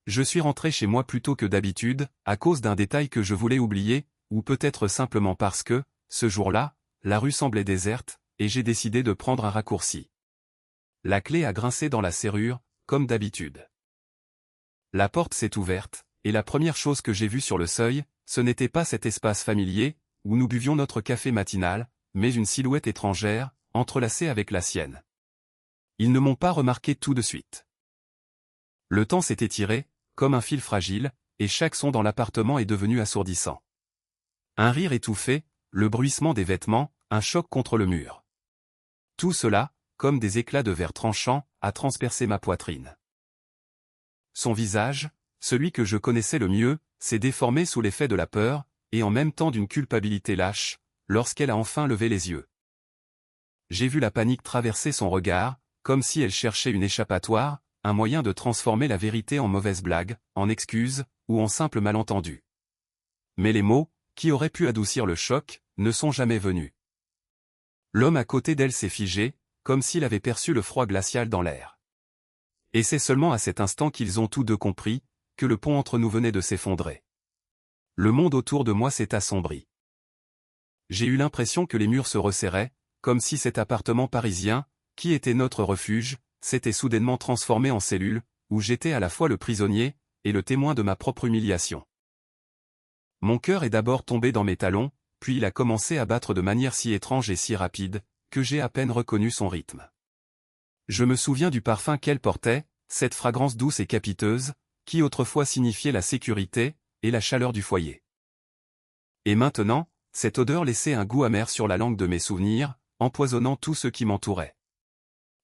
Je suis rentré chez moi plus tôt que d'habitude, à cause d'un détail que je voulais oublier, ou peut-être simplement parce que, ce jour-là, la rue semblait déserte, et j'ai décidé de prendre un raccourci. La clé a grincé dans la serrure, comme d'habitude. La porte s'est ouverte, et la première chose que j'ai vue sur le seuil, ce n'était pas cet espace familier, où nous buvions notre café matinal, mais une silhouette étrangère, entrelacée avec la sienne. Ils ne m'ont pas remarqué tout de suite. Le temps s'est étiré, comme un fil fragile, et chaque son dans l'appartement est devenu assourdissant. Un rire étouffé, le bruissement des vêtements, un choc contre le mur. Tout cela, comme des éclats de verre tranchants, a transpercé ma poitrine. Son visage, celui que je connaissais le mieux, s'est déformé sous l'effet de la peur, et en même temps d'une culpabilité lâche, lorsqu'elle a enfin levé les yeux. J'ai vu la panique traverser son regard, comme si elle cherchait une échappatoire, un moyen de transformer la vérité en mauvaise blague, en excuse, ou en simple malentendu. Mais les mots, qui auraient pu adoucir le choc, ne sont jamais venus. L'homme à côté d'elle s'est figé, comme s'il avait perçu le froid glacial dans l'air. Et c'est seulement à cet instant qu'ils ont tous deux compris, que le pont entre nous venait de s'effondrer. Le monde autour de moi s'est assombri. J'ai eu l'impression que les murs se resserraient, comme si cet appartement parisien, qui était notre refuge, s'était soudainement transformé en cellule, où j'étais à la fois le prisonnier, et le témoin de ma propre humiliation. Mon cœur est d'abord tombé dans mes talons, puis il a commencé à battre de manière si étrange et si rapide, que j'ai à peine reconnu son rythme. Je me souviens du parfum qu'elle portait, cette fragrance douce et capiteuse, qui autrefois signifiait la sécurité, et la chaleur du foyer. Et maintenant, cette odeur laissait un goût amer sur la langue de mes souvenirs, empoisonnant tout ce qui m'entourait.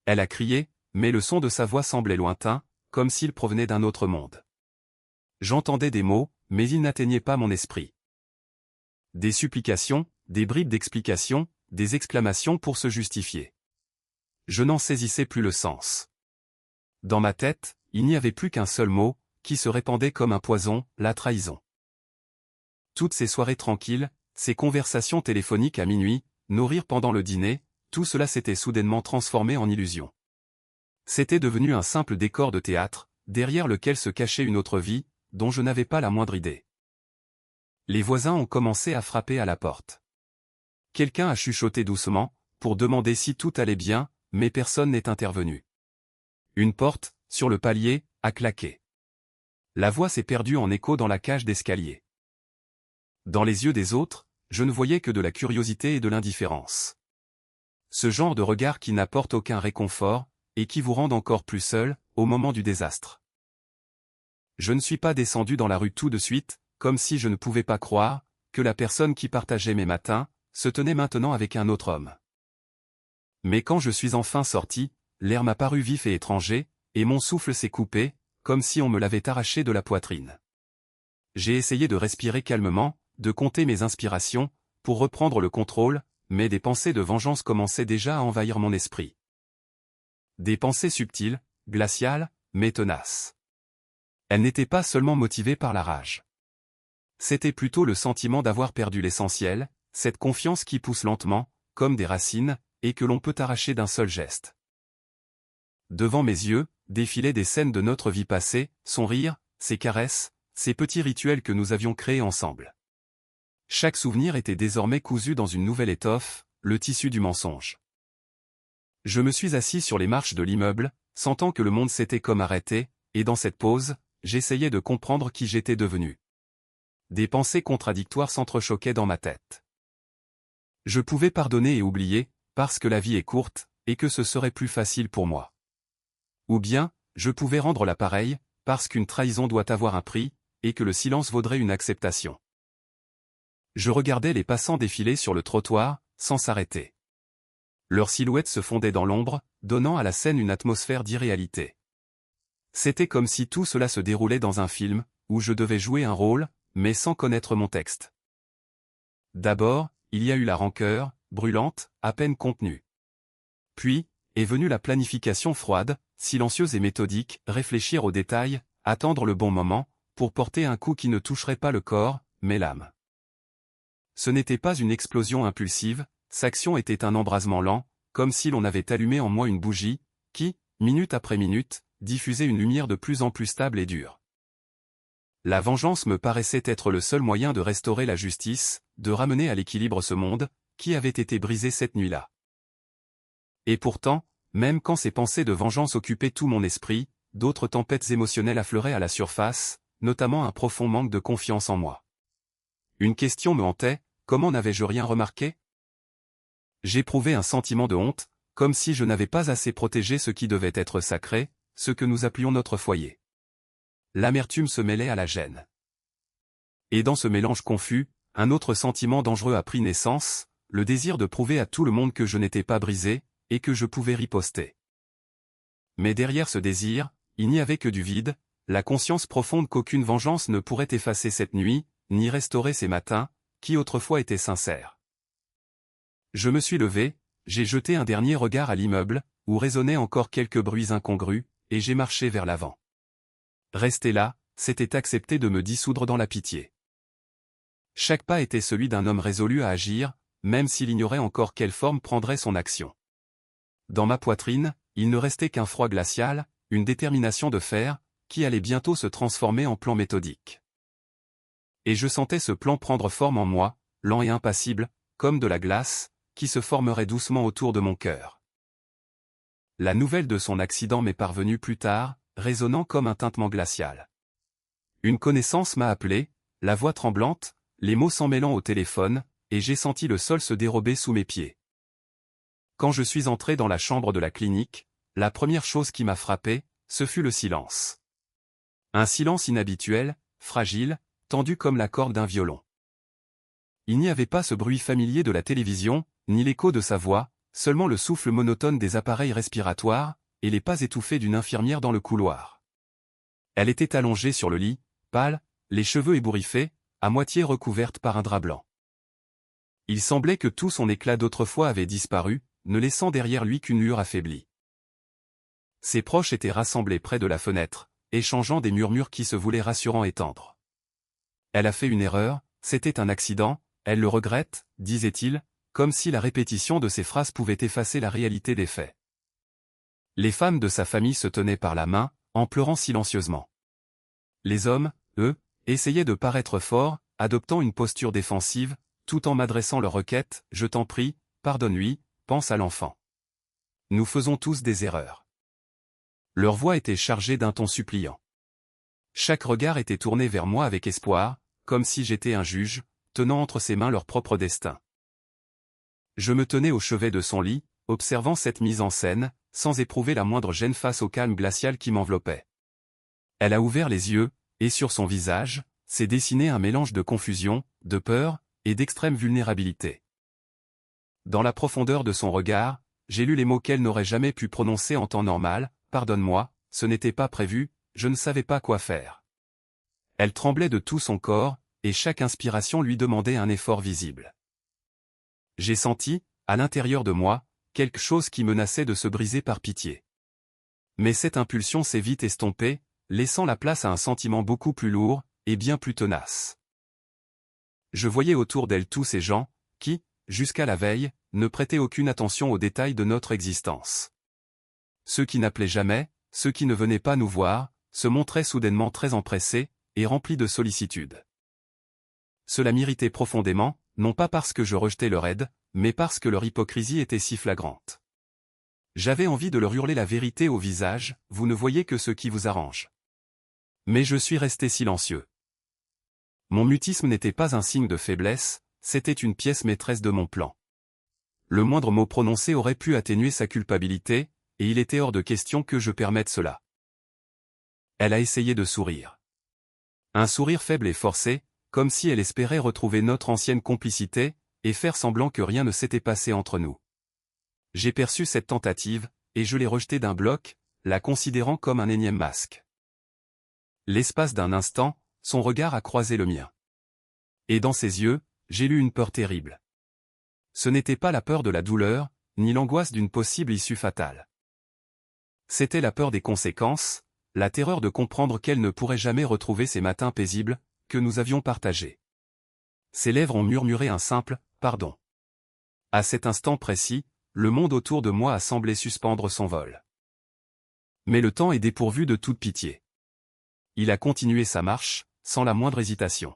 Elle a crié, mais le son de sa voix semblait lointain, comme s'il provenait d'un autre monde. J'entendais des mots, mais ils n'atteignaient pas mon esprit. Des supplications, des bribes d'explications, des exclamations pour se justifier. Je n'en saisissais plus le sens. Dans ma tête, il n'y avait plus qu'un seul mot, qui se répandait comme un poison, la trahison. Toutes ces soirées tranquilles, ces conversations téléphoniques à minuit, nos rires pendant le dîner, tout cela s'était soudainement transformé en illusion. C'était devenu un simple décor de théâtre, derrière lequel se cachait une autre vie, dont je n'avais pas la moindre idée. Les voisins ont commencé à frapper à la porte. Quelqu'un a chuchoté doucement, pour demander si tout allait bien, mais personne n'est intervenu. Une porte, sur le palier, a claqué. La voix s'est perdue en écho dans la cage d'escalier. Dans les yeux des autres, je ne voyais que de la curiosité et de l'indifférence. Ce genre de regard qui n'apporte aucun réconfort, et qui vous rend encore plus seul, au moment du désastre. Je ne suis pas descendu dans la rue tout de suite, comme si je ne pouvais pas croire, que la personne qui partageait mes matins, se tenait maintenant avec un autre homme. Mais quand je suis enfin sorti, l'air m'a paru vif et étranger, et mon souffle s'est coupé, comme si on me l'avait arraché de la poitrine. J'ai essayé de respirer calmement, de compter mes inspirations, pour reprendre le contrôle, mais des pensées de vengeance commençaient déjà à envahir mon esprit. Des pensées subtiles, glaciales, mais tenaces. Elles n'étaient pas seulement motivées par la rage. C'était plutôt le sentiment d'avoir perdu l'essentiel, cette confiance qui pousse lentement, comme des racines, et que l'on peut arracher d'un seul geste. Devant mes yeux, défilaient des scènes de notre vie passée, son rire, ses caresses, ces petits rituels que nous avions créés ensemble. Chaque souvenir était désormais cousu dans une nouvelle étoffe, le tissu du mensonge. Je me suis assis sur les marches de l'immeuble, sentant que le monde s'était comme arrêté, et dans cette pause, j'essayais de comprendre qui j'étais devenu. Des pensées contradictoires s'entrechoquaient dans ma tête. Je pouvais pardonner et oublier, parce que la vie est courte, et que ce serait plus facile pour moi. Ou bien, je pouvais rendre l'appareil, parce qu'une trahison doit avoir un prix, et que le silence vaudrait une acceptation. Je regardais les passants défiler sur le trottoir, sans s'arrêter. Leurs silhouettes se fondaient dans l'ombre, donnant à la scène une atmosphère d'irréalité. C'était comme si tout cela se déroulait dans un film, où je devais jouer un rôle, mais sans connaître mon texte. D'abord, il y a eu la rancœur, brûlante, à peine contenue. Puis, est venue la planification froide, silencieuse et méthodique, réfléchir aux détails, attendre le bon moment, pour porter un coup qui ne toucherait pas le corps, mais l'âme. Ce n'était pas une explosion impulsive, sa action était un embrasement lent, comme si l'on avait allumé en moi une bougie, qui, minute après minute, diffusait une lumière de plus en plus stable et dure. La vengeance me paraissait être le seul moyen de restaurer la justice, de ramener à l'équilibre ce monde, qui avait été brisé cette nuit-là. Et pourtant, même quand ces pensées de vengeance occupaient tout mon esprit, d'autres tempêtes émotionnelles affleuraient à la surface, notamment un profond manque de confiance en moi. Une question me hantait, comment n'avais-je rien remarqué? J'éprouvais un sentiment de honte, comme si je n'avais pas assez protégé ce qui devait être sacré, ce que nous appelions notre foyer. L'amertume se mêlait à la gêne. Et dans ce mélange confus, un autre sentiment dangereux a pris naissance, le désir de prouver à tout le monde que je n'étais pas brisé, et que je pouvais riposter. Mais derrière ce désir, il n'y avait que du vide, la conscience profonde qu'aucune vengeance ne pourrait effacer cette nuit, ni restaurer ces matins, qui autrefois étaient sincères. Je me suis levé, j'ai jeté un dernier regard à l'immeuble, où résonnaient encore quelques bruits incongrus, et j'ai marché vers l'avant. Rester là, c'était accepter de me dissoudre dans la pitié. Chaque pas était celui d'un homme résolu à agir, même s'il ignorait encore quelle forme prendrait son action. Dans ma poitrine, il ne restait qu'un froid glacial, une détermination de fer, qui allait bientôt se transformer en plan méthodique. Et je sentais ce plan prendre forme en moi, lent et impassible, comme de la glace, qui se formerait doucement autour de mon cœur. La nouvelle de son accident m'est parvenue plus tard, résonnant comme un tintement glacial. Une connaissance m'a appelé, la voix tremblante, les mots s'en mêlant au téléphone, et j'ai senti le sol se dérober sous mes pieds. Quand je suis entré dans la chambre de la clinique, la première chose qui m'a frappé, ce fut le silence. Un silence inhabituel, fragile, tendu comme la corde d'un violon. Il n'y avait pas ce bruit familier de la télévision, ni l'écho de sa voix, seulement le souffle monotone des appareils respiratoires, et les pas étouffés d'une infirmière dans le couloir. Elle était allongée sur le lit, pâle, les cheveux ébouriffés, à moitié recouverte par un drap blanc. Il semblait que tout son éclat d'autrefois avait disparu, ne laissant derrière lui qu'une lueur affaiblie. Ses proches étaient rassemblés près de la fenêtre, échangeant des murmures qui se voulaient rassurants et tendres. Elle a fait une erreur, c'était un accident, elle le regrette, disait-il, comme si la répétition de ces phrases pouvait effacer la réalité des faits. Les femmes de sa famille se tenaient par la main, en pleurant silencieusement. Les hommes, eux, essayaient de paraître forts, adoptant une posture défensive, tout en m'adressant leur requête, je t'en prie, pardonne-lui, pense à l'enfant. Nous faisons tous des erreurs. Leur voix était chargée d'un ton suppliant. Chaque regard était tourné vers moi avec espoir, comme si j'étais un juge, tenant entre ses mains leur propre destin. Je me tenais au chevet de son lit, observant cette mise en scène, sans éprouver la moindre gêne face au calme glacial qui m'enveloppait. Elle a ouvert les yeux, et sur son visage, s'est dessiné un mélange de confusion, de peur, et d'extrême vulnérabilité. Dans la profondeur de son regard, j'ai lu les mots qu'elle n'aurait jamais pu prononcer en temps normal, « Pardonne-moi, ce n'était pas prévu, je ne savais pas quoi faire. » Elle tremblait de tout son corps, et chaque inspiration lui demandait un effort visible. J'ai senti, à l'intérieur de moi, quelque chose qui menaçait de se briser par pitié. Mais cette impulsion s'est vite estompée, laissant la place à un sentiment beaucoup plus lourd, et bien plus tenace. Je voyais autour d'elle tous ces gens, qui, jusqu'à la veille, ne prêtaient aucune attention aux détails de notre existence. Ceux qui n'appelaient jamais, ceux qui ne venaient pas nous voir, se montraient soudainement très empressés, et remplis de sollicitude. Cela m'irritait profondément, non pas parce que je rejetais leur aide, mais parce que leur hypocrisie était si flagrante. J'avais envie de leur hurler la vérité au visage, vous ne voyez que ce qui vous arrange. Mais je suis resté silencieux. Mon mutisme n'était pas un signe de faiblesse, c'était une pièce maîtresse de mon plan. Le moindre mot prononcé aurait pu atténuer sa culpabilité, et il était hors de question que je permette cela. Elle a essayé de sourire. Un sourire faible et forcé, comme si elle espérait retrouver notre ancienne complicité, et faire semblant que rien ne s'était passé entre nous. J'ai perçu cette tentative, et je l'ai rejetée d'un bloc, la considérant comme un énième masque. L'espace d'un instant, son regard a croisé le mien. Et dans ses yeux, j'ai lu une peur terrible. Ce n'était pas la peur de la douleur, ni l'angoisse d'une possible issue fatale. C'était la peur des conséquences, la terreur de comprendre qu'elle ne pourrait jamais retrouver ces matins paisibles, que nous avions partagés. Ses lèvres ont murmuré un simple « pardon ». À cet instant précis, le monde autour de moi a semblé suspendre son vol. Mais le temps est dépourvu de toute pitié. Il a continué sa marche, sans la moindre hésitation.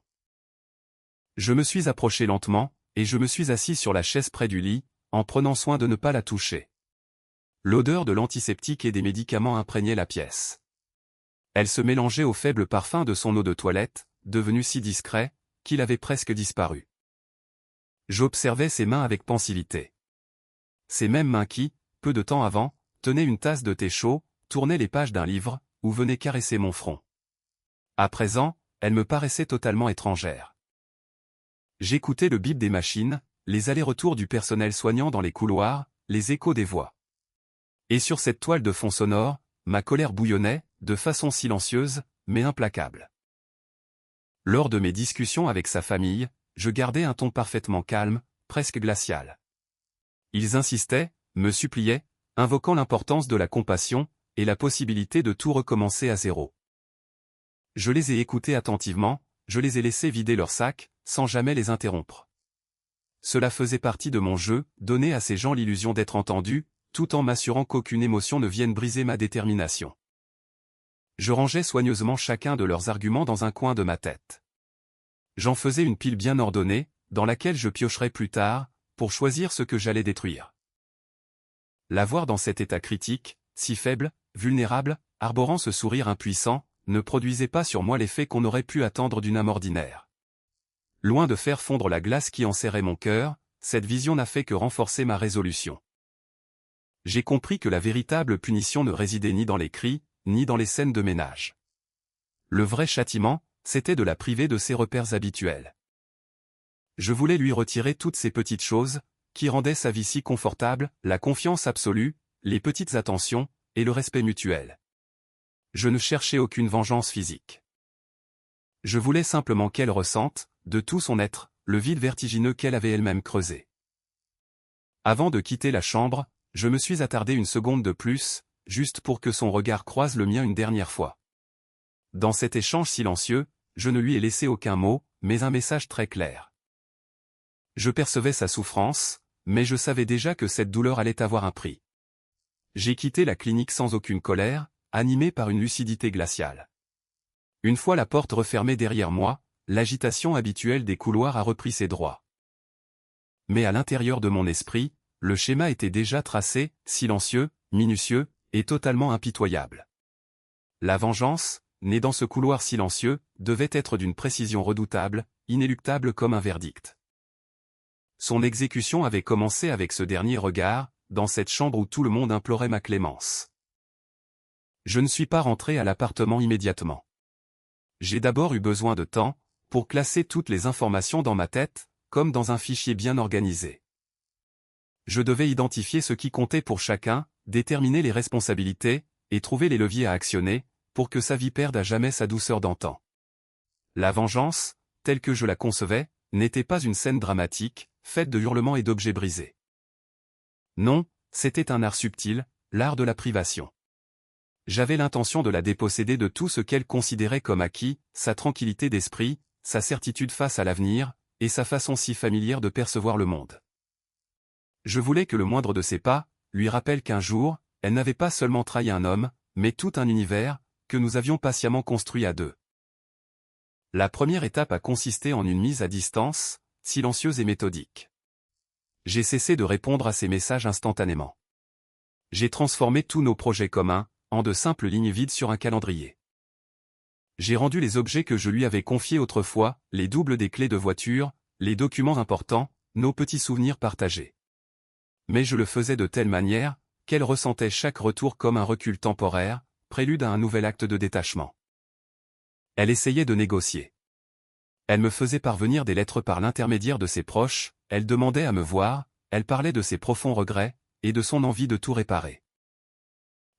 Je me suis approché lentement, et je me suis assis sur la chaise près du lit, en prenant soin de ne pas la toucher. L'odeur de l'antiseptique et des médicaments imprégnait la pièce. Elle se mélangeait au faible parfum de son eau de toilette, devenu si discret, qu'il avait presque disparu. J'observais ses mains avec pensivité. Ces mêmes mains qui, peu de temps avant, tenaient une tasse de thé chaud, tournaient les pages d'un livre, ou venaient caresser mon front. À présent, elles me paraissaient totalement étrangères. J'écoutais le bip des machines, les allers-retours du personnel soignant dans les couloirs, les échos des voix. Et sur cette toile de fond sonore, ma colère bouillonnait, de façon silencieuse, mais implacable. Lors de mes discussions avec sa famille, je gardais un ton parfaitement calme, presque glacial. Ils insistaient, me suppliaient, invoquant l'importance de la compassion, et la possibilité de tout recommencer à zéro. Je les ai écoutés attentivement, je les ai laissés vider leur sac, sans jamais les interrompre. Cela faisait partie de mon jeu, donner à ces gens l'illusion d'être entendus, tout en m'assurant qu'aucune émotion ne vienne briser ma détermination. Je rangeais soigneusement chacun de leurs arguments dans un coin de ma tête. J'en faisais une pile bien ordonnée, dans laquelle je piocherais plus tard, pour choisir ce que j'allais détruire. La voir dans cet état critique, si faible, vulnérable, arborant ce sourire impuissant, ne produisait pas sur moi l'effet qu'on aurait pu attendre d'une âme ordinaire. Loin de faire fondre la glace qui enserrait mon cœur, cette vision n'a fait que renforcer ma résolution. J'ai compris que la véritable punition ne résidait ni dans les cris, ni dans les scènes de ménage. Le vrai châtiment, c'était de la priver de ses repères habituels. Je voulais lui retirer toutes ces petites choses, qui rendaient sa vie si confortable, la confiance absolue, les petites attentions, et le respect mutuel. Je ne cherchais aucune vengeance physique. Je voulais simplement qu'elle ressente, de tout son être, le vide vertigineux qu'elle avait elle-même creusé. Avant de quitter la chambre, je me suis attardé une seconde de plus, juste pour que son regard croise le mien une dernière fois. Dans cet échange silencieux, je ne lui ai laissé aucun mot, mais un message très clair. Je percevais sa souffrance, mais je savais déjà que cette douleur allait avoir un prix. J'ai quitté la clinique sans aucune colère, animé par une lucidité glaciale. Une fois la porte refermée derrière moi, l'agitation habituelle des couloirs a repris ses droits. Mais à l'intérieur de mon esprit, le schéma était déjà tracé, silencieux, minutieux, et totalement impitoyable. La vengeance, née dans ce couloir silencieux, devait être d'une précision redoutable, inéluctable comme un verdict. Son exécution avait commencé avec ce dernier regard, dans cette chambre où tout le monde implorait ma clémence. Je ne suis pas rentré à l'appartement immédiatement. J'ai d'abord eu besoin de temps, pour classer toutes les informations dans ma tête, comme dans un fichier bien organisé. Je devais identifier ce qui comptait pour chacun, déterminer les responsabilités, et trouver les leviers à actionner, pour que sa vie perde à jamais sa douceur d'antan. La vengeance, telle que je la concevais, n'était pas une scène dramatique, faite de hurlements et d'objets brisés. Non, c'était un art subtil, l'art de la privation. J'avais l'intention de la déposséder de tout ce qu'elle considérait comme acquis, sa tranquillité d'esprit, sa certitude face à l'avenir, et sa façon si familière de percevoir le monde. Je voulais que le moindre de ses pas lui rappelle qu'un jour, elle n'avait pas seulement trahi un homme, mais tout un univers, que nous avions patiemment construit à deux. La première étape a consisté en une mise à distance, silencieuse et méthodique. J'ai cessé de répondre à ses messages instantanément. J'ai transformé tous nos projets communs, en de simples lignes vides sur un calendrier. J'ai rendu les objets que je lui avais confiés autrefois, les doubles des clés de voiture, les documents importants, nos petits souvenirs partagés. Mais je le faisais de telle manière, qu'elle ressentait chaque retour comme un recul temporaire, prélude à un nouvel acte de détachement. Elle essayait de négocier. Elle me faisait parvenir des lettres par l'intermédiaire de ses proches, elle demandait à me voir, elle parlait de ses profonds regrets, et de son envie de tout réparer.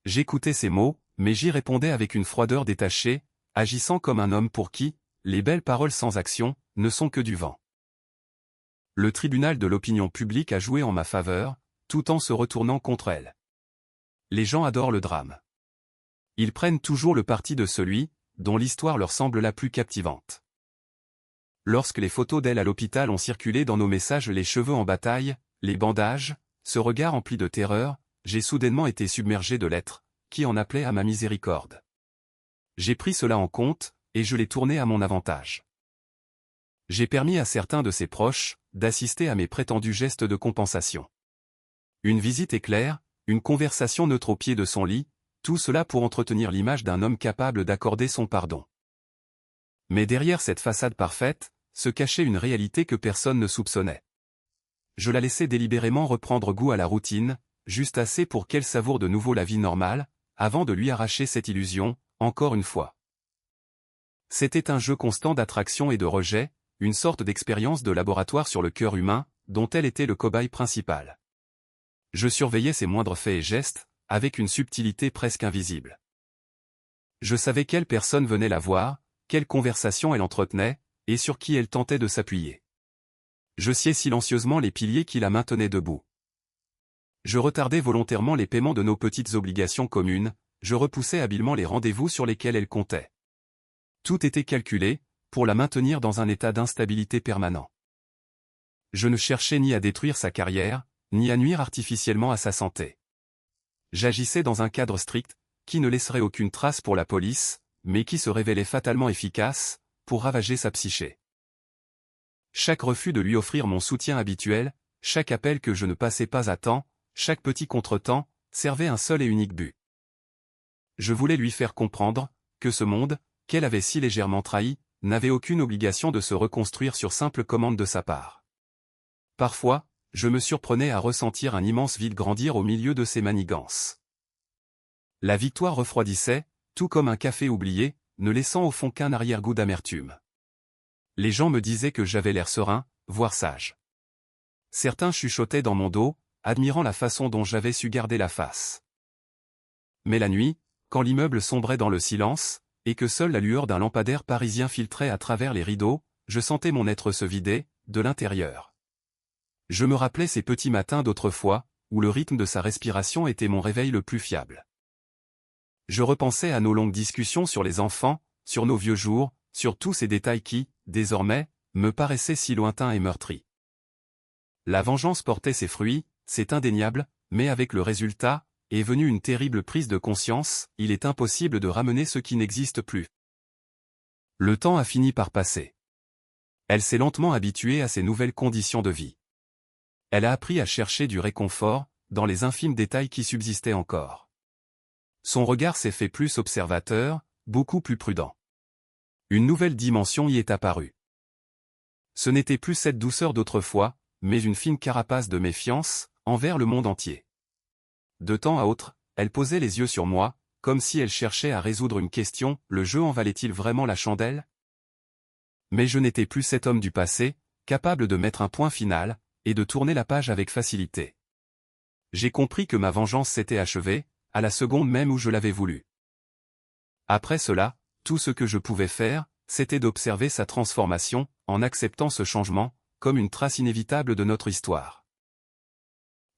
J'écoutais ces mots, mais j'y répondais avec une froideur détachée, agissant comme un homme pour qui, les belles paroles sans action, ne sont que du vent. Le tribunal de l'opinion publique a joué en ma faveur, tout en se retournant contre elle. Les gens adorent le drame. Ils prennent toujours le parti de celui, dont l'histoire leur semble la plus captivante. Lorsque les photos d'elle à l'hôpital ont circulé dans nos messages, les cheveux en bataille, les bandages, ce regard empli de terreur, j'ai soudainement été submergé de lettres, qui en appelaient à ma miséricorde. J'ai pris cela en compte, et je l'ai tourné à mon avantage. J'ai permis à certains de ses proches d'assister à mes prétendus gestes de compensation. Une visite éclair, une conversation neutre au pied de son lit, tout cela pour entretenir l'image d'un homme capable d'accorder son pardon. Mais derrière cette façade parfaite, se cachait une réalité que personne ne soupçonnait. Je la laissais délibérément reprendre goût à la routine, juste assez pour qu'elle savoure de nouveau la vie normale, avant de lui arracher cette illusion, encore une fois. C'était un jeu constant d'attraction et de rejet, une sorte d'expérience de laboratoire sur le cœur humain, dont elle était le cobaye principal. Je surveillais ses moindres faits et gestes, avec une subtilité presque invisible. Je savais quelle personne venait la voir, quelle conversation elle entretenait, et sur qui elle tentait de s'appuyer. Je sciais silencieusement les piliers qui la maintenaient debout. Je retardais volontairement les paiements de nos petites obligations communes, je repoussais habilement les rendez-vous sur lesquels elle comptait. Tout était calculé, pour la maintenir dans un état d'instabilité permanent. Je ne cherchais ni à détruire sa carrière, ni à nuire artificiellement à sa santé. J'agissais dans un cadre strict, qui ne laisserait aucune trace pour la police, mais qui se révélait fatalement efficace, pour ravager sa psyché. Chaque refus de lui offrir mon soutien habituel, chaque appel que je ne passais pas à temps, chaque petit contretemps, servait un seul et unique but. Je voulais lui faire comprendre que ce monde, qu'elle avait si légèrement trahi, n'avait aucune obligation de se reconstruire sur simple commande de sa part. Parfois, je me surprenais à ressentir un immense vide grandir au milieu de ces manigances. La victoire refroidissait, tout comme un café oublié, ne laissant au fond qu'un arrière-goût d'amertume. Les gens me disaient que j'avais l'air serein, voire sage. Certains chuchotaient dans mon dos, admirant la façon dont j'avais su garder la face. Mais la nuit, quand l'immeuble sombrait dans le silence, et que seule la lueur d'un lampadaire parisien filtrait à travers les rideaux, je sentais mon être se vider, de l'intérieur. Je me rappelais ces petits matins d'autrefois, où le rythme de sa respiration était mon réveil le plus fiable. Je repensais à nos longues discussions sur les enfants, sur nos vieux jours, sur tous ces détails qui, désormais, me paraissaient si lointains et meurtris. La vengeance portait ses fruits, c'est indéniable, mais avec le résultat, est venue une terrible prise de conscience, il est impossible de ramener ce qui n'existe plus. Le temps a fini par passer. Elle s'est lentement habituée à ces nouvelles conditions de vie. Elle a appris à chercher du réconfort, dans les infimes détails qui subsistaient encore. Son regard s'est fait plus observateur, beaucoup plus prudent. Une nouvelle dimension y est apparue. Ce n'était plus cette douceur d'autrefois, mais une fine carapace de méfiance, envers le monde entier. De temps à autre, elle posait les yeux sur moi, comme si elle cherchait à résoudre une question, le jeu en valait-il vraiment la chandelle? Mais je n'étais plus cet homme du passé, capable de mettre un point final, et de tourner la page avec facilité. J'ai compris que ma vengeance s'était achevée, à la seconde même où je l'avais voulu. Après cela, tout ce que je pouvais faire, c'était d'observer sa transformation, en acceptant ce changement, comme une trace inévitable de notre histoire.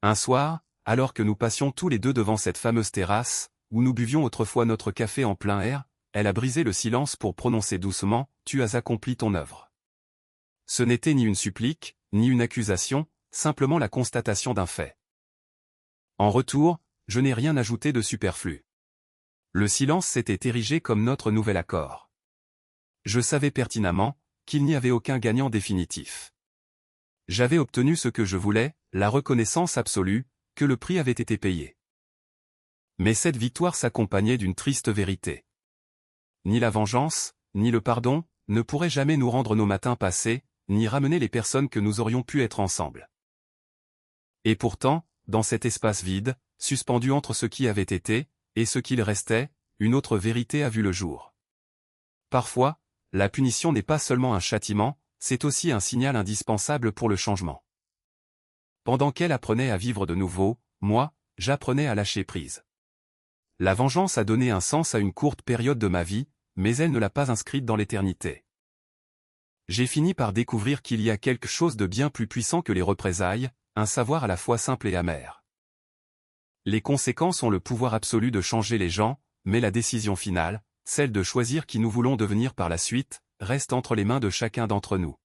Un soir, alors que nous passions tous les deux devant cette fameuse terrasse, où nous buvions autrefois notre café en plein air, elle a brisé le silence pour prononcer doucement « Tu as accompli ton œuvre ». Ce n'était ni une supplique, ni une accusation, simplement la constatation d'un fait. En retour, je n'ai rien ajouté de superflu. Le silence s'était érigé comme notre nouvel accord. Je savais pertinemment qu'il n'y avait aucun gagnant définitif. J'avais obtenu ce que je voulais, la reconnaissance absolue, que le prix avait été payé. Mais cette victoire s'accompagnait d'une triste vérité. Ni la vengeance, ni le pardon, ne pourraient jamais nous rendre nos matins passés, ni ramener les personnes que nous aurions pu être ensemble. Et pourtant, dans cet espace vide, suspendu entre ce qui avait été, et ce qu'il restait, une autre vérité a vu le jour. Parfois, la punition n'est pas seulement un châtiment, c'est aussi un signal indispensable pour le changement. Pendant qu'elle apprenait à vivre de nouveau, moi, j'apprenais à lâcher prise. La vengeance a donné un sens à une courte période de ma vie, mais elle ne l'a pas inscrite dans l'éternité. J'ai fini par découvrir qu'il y a quelque chose de bien plus puissant que les représailles, un savoir à la fois simple et amer. Les conséquences ont le pouvoir absolu de changer les gens, mais la décision finale, celle de choisir qui nous voulons devenir par la suite, reste entre les mains de chacun d'entre nous.